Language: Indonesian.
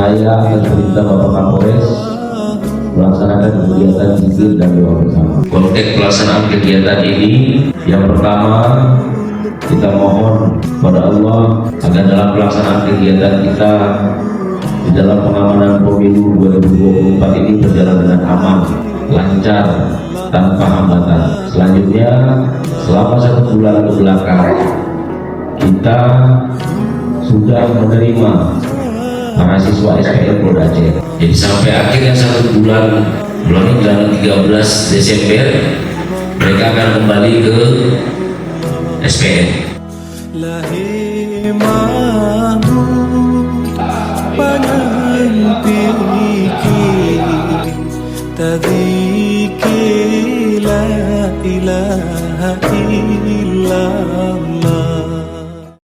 saya akan perintah Bapak Kapolres melaksanakan kegiatan zikir dan doa bersama. Konteks pelaksanaan kegiatan ini, yang pertama kita mohon pada Allah agar dalam pelaksanaan kegiatan kita di dalam pengamanan pemilu 2024 ini berjalan dengan aman, lancar, tanpa hambatan. Selanjutnya, selama 1 bulan ke belakang kita sudah menerima mahasiswa SPM Polda Aceh. Jadi sampai akhirnya 1 bulan ini tanggal 13 Desember mereka akan kembali ke SPM. تذيك لا إله